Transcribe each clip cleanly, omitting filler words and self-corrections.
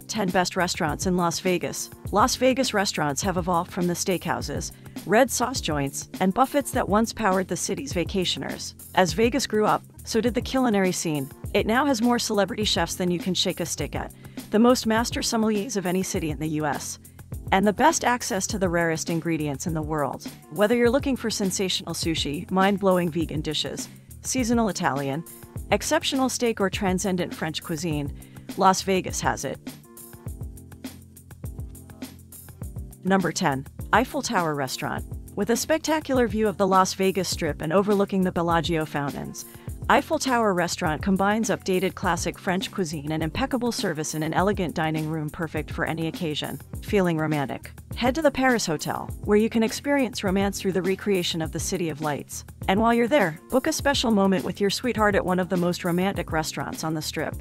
10 Best Restaurants in Las Vegas. Las Vegas restaurants have evolved from the steakhouses, red sauce joints, and buffets that once powered the city's vacationers. As Vegas grew up, so did the culinary scene. It now has more celebrity chefs than you can shake a stick at, the most master sommeliers of any city in the US, and the best access to the rarest ingredients in the world. Whether you're looking for sensational sushi, mind-blowing vegan dishes, seasonal Italian, exceptional steak, or transcendent French cuisine, Las Vegas has it. Number 10. Eiffel Tower Restaurant. With a spectacular view of the Las Vegas Strip and overlooking the Bellagio fountains, Eiffel Tower Restaurant combines updated classic French cuisine and impeccable service in an elegant dining room perfect for any occasion. Feeling romantic? Head to the Paris Hotel, where you can experience romance through the recreation of the City of Lights. And while you're there, book a special moment with your sweetheart at one of the most romantic restaurants on the Strip.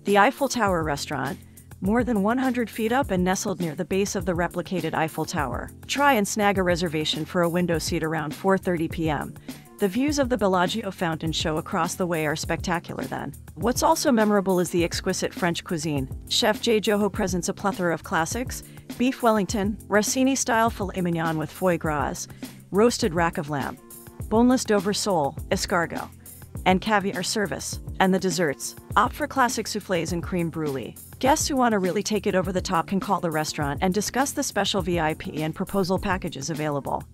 The Eiffel Tower Restaurant, more than 100 feet up and nestled near the base of the replicated Eiffel Tower. Try and snag a reservation for a window seat around 4:30 p.m. The views of the Bellagio fountain show across the way are spectacular then. What's also memorable is the exquisite French cuisine. Chef J. Joho presents a plethora of classics: beef Wellington, Rossini-style filet mignon with foie gras, roasted rack of lamb, boneless Dover sole, escargot, and caviar service. And the desserts: opt for classic soufflés and creme brulee. Guests who want to really take it over the top can call the restaurant and discuss the special VIP and proposal packages available.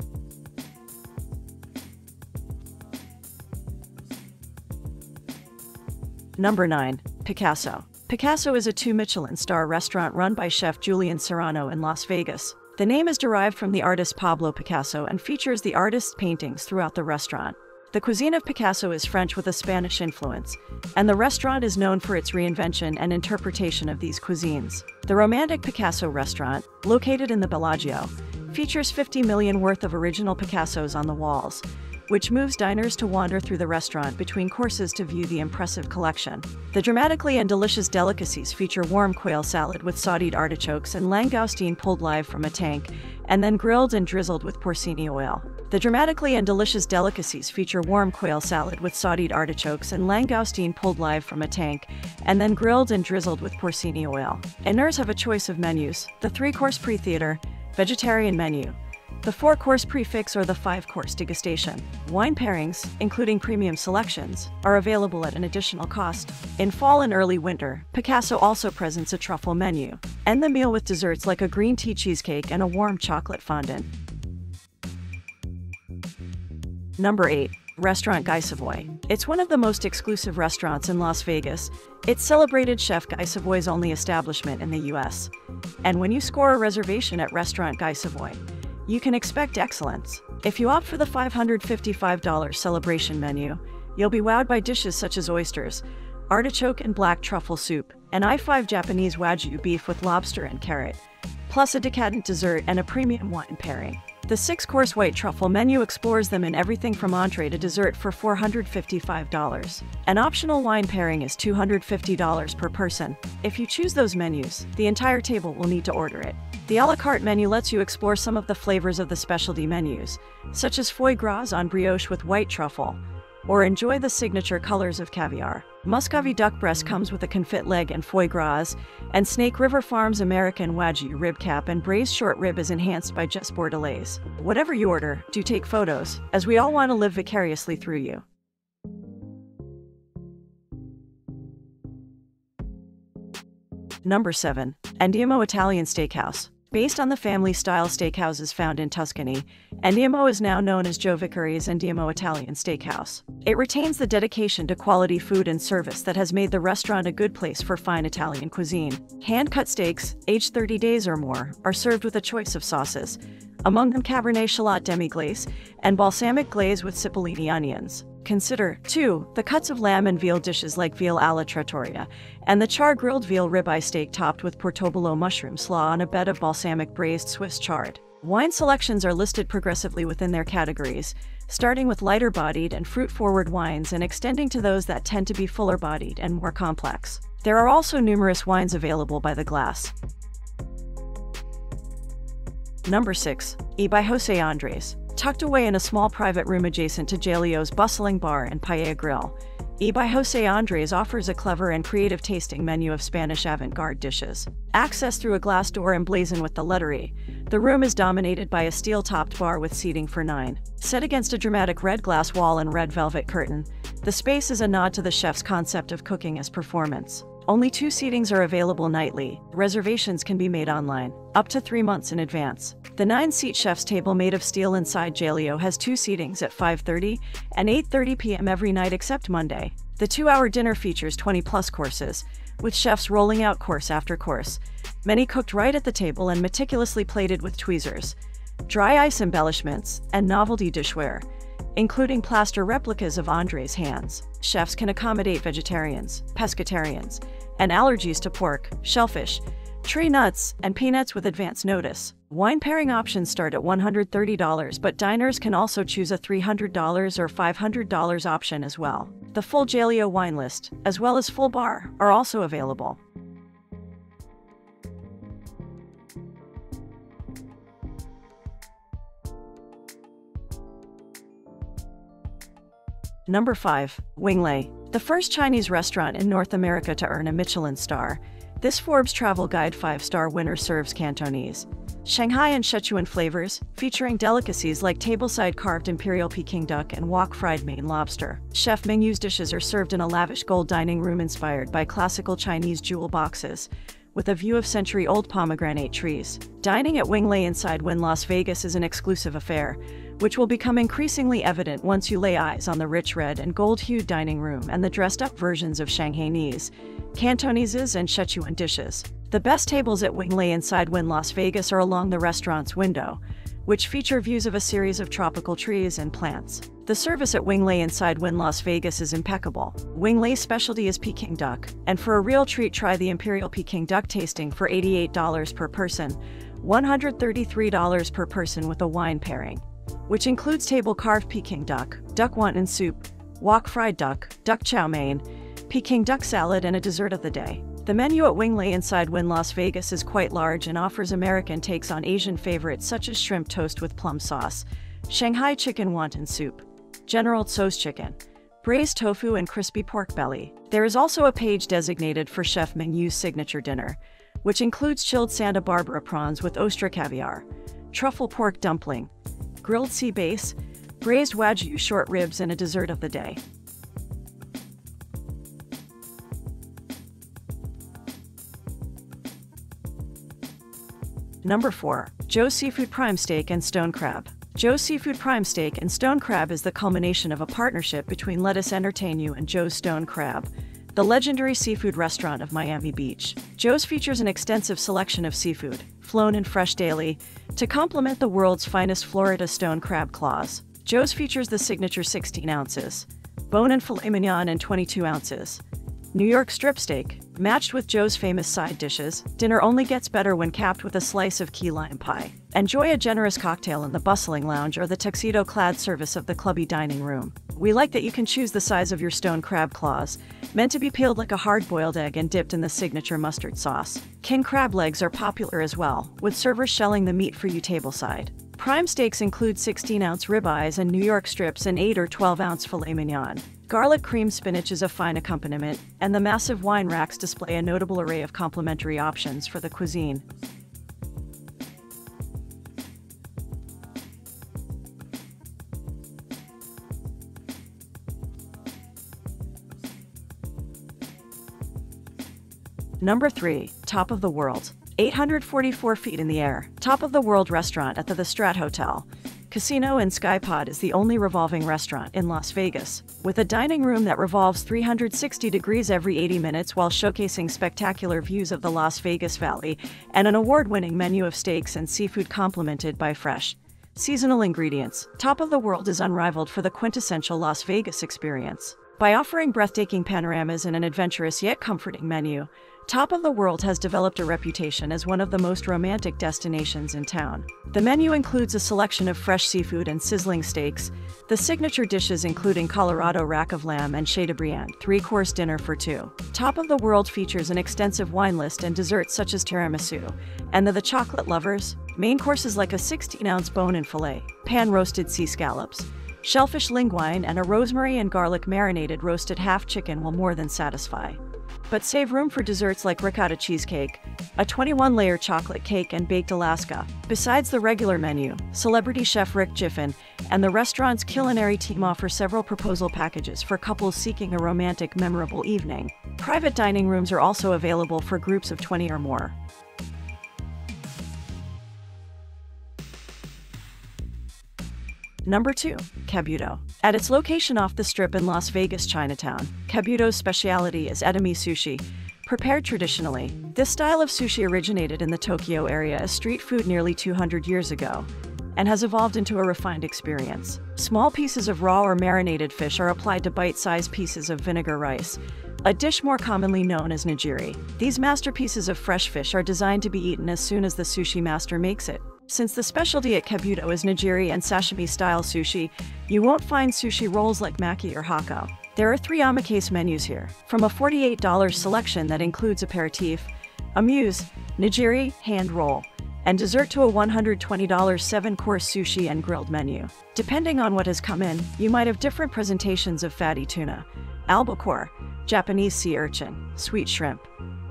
Number 9. Picasso. Picasso is a 2-Michelin-star restaurant run by chef Julian Serrano in Las Vegas. The name is derived from the artist Pablo Picasso and features the artist's paintings throughout the restaurant. The cuisine of Picasso is French with a Spanish influence, and the restaurant is known for its reinvention and interpretation of these cuisines. The romantic Picasso restaurant, located in the Bellagio, features 50 million worth of original Picassos on the walls, which moves diners to wander through the restaurant between courses to view the impressive collection. The dramatically and delicious delicacies feature warm quail salad with sauteed artichokes and langoustine pulled live from a tank, and then grilled and drizzled with porcini oil. The dramatically and delicious delicacies feature warm quail salad with sauteed artichokes and langoustine pulled live from a tank, and then grilled and drizzled with porcini oil. Honneurs have a choice of menus: the 3-course pre-theater, vegetarian menu, the 4-course prefix, or the 5-course degustation. Wine pairings, including premium selections, are available at an additional cost. In fall and early winter, Picasso also presents a truffle menu. End the meal with desserts like a green tea cheesecake and a warm chocolate fondant. Number 8. Restaurant Guy Savoy. It's one of the most exclusive restaurants in Las Vegas. It's celebrated chef Guy Savoy's only establishment in the US. And when you score a reservation at Restaurant Guy Savoy, you can expect excellence. If you opt for the $555 celebration menu, you'll be wowed by dishes such as oysters, artichoke and black truffle soup, and I-5 Japanese Wagyu beef with lobster and carrot, plus a decadent dessert and a premium wine pairing. The 6-course white truffle menu explores them in everything from entree to dessert for $455. An optional wine pairing is $250 per person. If you choose those menus, the entire table will need to order it. The a la carte menu lets you explore some of the flavors of the specialty menus, such as foie gras on brioche with white truffle, or enjoy the signature colors of caviar. Muscovy duck breast comes with a confit leg and foie gras, and Snake River Farms American Wagyu rib cap and braised short rib is enhanced by just bordelaise. Whatever you order, do take photos, as we all want to live vicariously through you. Number 7. Andiamo Italian Steakhouse. Based on the family-style steakhouses found in Tuscany, Andiamo is now known as Joe Vicari's Andiamo Italian Steakhouse. It retains the dedication to quality food and service that has made the restaurant a good place for fine Italian cuisine. Hand-cut steaks, aged 30 days or more, are served with a choice of sauces, among them Cabernet Shallot demi-glace and balsamic glaze with cipollini onions. Consider, too, the cuts of lamb and veal dishes like veal alla trattoria, and the char-grilled veal ribeye steak topped with portobello mushroom slaw on a bed of balsamic braised Swiss chard. Wine selections are listed progressively within their categories, starting with lighter-bodied and fruit-forward wines and extending to those that tend to be fuller-bodied and more complex. There are also numerous wines available by the glass. Number 6. E by Jose Andres. Tucked away in a small private room adjacent to Jalio's bustling bar and paella grill, E by Jose Andres offers a clever and creative tasting menu of Spanish avant-garde dishes. Accessed through a glass door emblazoned with the letter E, the room is dominated by a steel-topped bar with seating for 9. Set against a dramatic red glass wall and red velvet curtain, the space is a nod to the chef's concept of cooking as performance. Only 2 seatings are available nightly. Reservations can be made online, up to 3 months in advance. The 9-seat chef's table made of steel inside Jaleo has 2 seatings at 5:30 and 8:30 p.m. every night except Monday. The 2-hour dinner features 20-plus courses, with chefs rolling out course after course, many cooked right at the table and meticulously plated with tweezers, dry ice embellishments, and novelty dishware, including plaster replicas of Andres' hands. Chefs can accommodate vegetarians, pescatarians, and allergies to pork, shellfish, tree nuts, and peanuts with advance notice. Wine pairing options start at $130, but diners can also choose a $300 or $500 option as well. The full Jaleo wine list, as well as full bar, are also available. Number 5. Winglei. The first Chinese restaurant in North America to earn a Michelin star, this Forbes Travel Guide 5-star winner serves Cantonese, Shanghai and Sichuan flavors, featuring delicacies like tableside carved imperial Peking duck and wok fried Maine lobster. Chef Ming Yu's dishes are served in a lavish gold dining room inspired by classical Chinese jewel boxes, with a view of century-old pomegranate trees. Dining at Winglei inside Wynn Las Vegas is an exclusive affair, which will become increasingly evident once you lay eyes on the rich red and gold-hued dining room and the dressed-up versions of Shanghainese, Cantoneses, and Sichuan dishes. The best tables at Winglei inside Wynn Las Vegas are along the restaurant's window, which feature views of a series of tropical trees and plants. The service at Winglei inside Wynn Las Vegas is impeccable. Winglei's specialty is Peking duck, and for a real treat, try the Imperial Peking duck tasting for $88 per person, $133 per person with a wine pairing, which includes table-carved Peking duck, duck wonton soup, wok fried duck, duck chow mein, Peking duck salad, and a dessert of the day. The menu at Winglei inside Wynn Las Vegas is quite large and offers American takes on Asian favorites such as shrimp toast with plum sauce, Shanghai chicken wonton soup, General Tso's chicken, braised tofu, and crispy pork belly. There is also a page designated for Chef Ming Yu's signature dinner, which includes chilled Santa Barbara prawns with ostra caviar, truffle pork dumpling, grilled sea bass, braised wagyu short ribs, and a dessert of the day. Number 4. Joe's Seafood Prime Steak and Stone Crab. Joe's Seafood Prime Steak and Stone Crab is the culmination of a partnership between Let Us Entertain You and Joe's Stone Crab, the legendary seafood restaurant of Miami Beach. Joe's features an extensive selection of seafood, flown and fresh daily, to complement the world's finest Florida stone crab claws. Joe's features the signature 16 ounces, bone and filet mignon, and 22 ounces, New York strip steak, matched with Joe's famous side dishes. Dinner only gets better when capped with a slice of key lime pie. Enjoy a generous cocktail in the bustling lounge or the tuxedo-clad service of the clubby dining room. We like that you can choose the size of your stone crab claws, meant to be peeled like a hard-boiled egg and dipped in the signature mustard sauce. King crab legs are popular as well, with servers shelling the meat for you tableside. Prime steaks include 16-ounce ribeyes and New York strips and 8 or 12-ounce filet mignon. Garlic cream spinach is a fine accompaniment, and the massive wine racks display a notable array of complimentary options for the cuisine. Number 3. Top of the World. 844 feet in the air, Top of the World restaurant at the Strat Hotel, Casino and Skypod is the only revolving restaurant in Las Vegas, with a dining room that revolves 360 degrees every 80 minutes while showcasing spectacular views of the Las Vegas Valley and an award-winning menu of steaks and seafood complemented by fresh, seasonal ingredients. Top of the World is unrivaled for the quintessential Las Vegas experience. By offering breathtaking panoramas and an adventurous yet comforting menu, Top of the World has developed a reputation as one of the most romantic destinations in town. The menu includes a selection of fresh seafood and sizzling steaks, the signature dishes including Colorado rack of lamb and Chateaubriand, 3-course dinner for 2. Top of the World features an extensive wine list and desserts such as tiramisu, and the chocolate lovers, main courses like a 16-ounce bone and fillet, pan-roasted sea scallops, Shellfish linguine and a rosemary and garlic marinated roasted half chicken will more than satisfy. But save room for desserts like ricotta cheesecake, a 21-layer chocolate cake, and baked Alaska. Besides the regular menu, celebrity chef Rick Giffen and the restaurant's culinary team offer several proposal packages for couples seeking a romantic, memorable evening. Private dining rooms are also available for groups of 20 or more. Number 2. Kabuto. At its location off the Strip in Las Vegas Chinatown, Kabuto's specialty is edamame sushi. Prepared traditionally, this style of sushi originated in the Tokyo area as street food nearly 200 years ago and has evolved into a refined experience. Small pieces of raw or marinated fish are applied to bite-sized pieces of vinegar rice, a dish more commonly known as nigiri. These masterpieces of fresh fish are designed to be eaten as soon as the sushi master makes it. Since the specialty at Kabuto is nigiri and sashimi-style sushi, you won't find sushi rolls like maki or hakko. There are 3 omakase menus here, from a $48 selection that includes aperitif, amuse, nigiri, hand roll, and dessert to a $120 7-course sushi and grilled menu. Depending on what has come in, you might have different presentations of fatty tuna, albacore, Japanese sea urchin, sweet shrimp,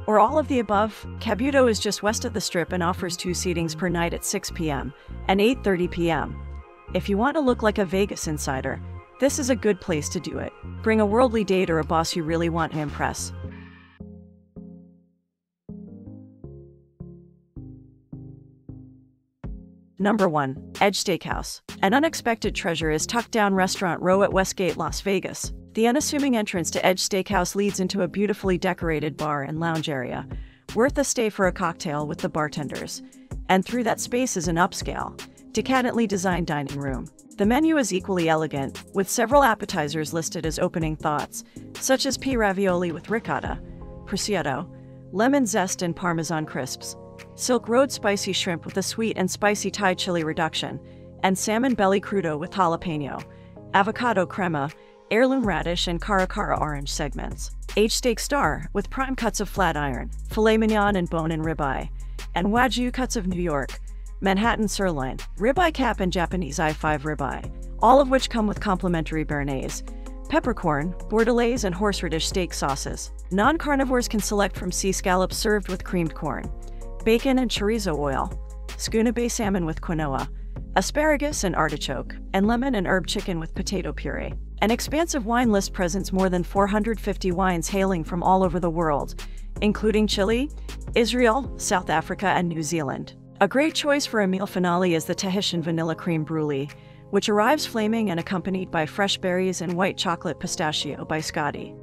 or all of the above. Kabuto is just west of the Strip and offers 2 seatings per night at 6 p.m. and 8:30 p.m. If you want to look like a Vegas insider, this is a good place to do it. Bring a worldly date or a boss you really want to impress. Number 1. Edge Steakhouse. An unexpected treasure is tucked down Restaurant Row at Westgate, Las Vegas. The unassuming entrance to Edge Steakhouse leads into a beautifully decorated bar and lounge area, worth a stay for a cocktail with the bartenders. And through that space is an upscale, decadently designed dining room. The menu is equally elegant, with several appetizers listed as opening thoughts, such as pea ravioli with ricotta, prosciutto, lemon zest and parmesan crisps, Silk Road spicy shrimp with a sweet and spicy Thai chili reduction, and salmon belly crudo with jalapeno, avocado crema, heirloom radish, and cara cara orange segments. Aged steak star with prime cuts of flat iron, filet mignon and bone-in ribeye, and wagyu cuts of New York, Manhattan sirloin, ribeye cap, and Japanese I-5 ribeye, all of which come with complimentary béarnaise, peppercorn, bordelaise, and horseradish steak sauces. Non-carnivores can select from sea scallops served with creamed corn, bacon and chorizo oil, Skuna Bay salmon with quinoa, asparagus and artichoke, and lemon and herb chicken with potato puree. An expansive wine list presents more than 450 wines hailing from all over the world, including Chile, Israel, South Africa, and New Zealand. A great choice for a meal finale is the Tahitian vanilla creme brulee, which arrives flaming and accompanied by fresh berries and white chocolate pistachio biscotti.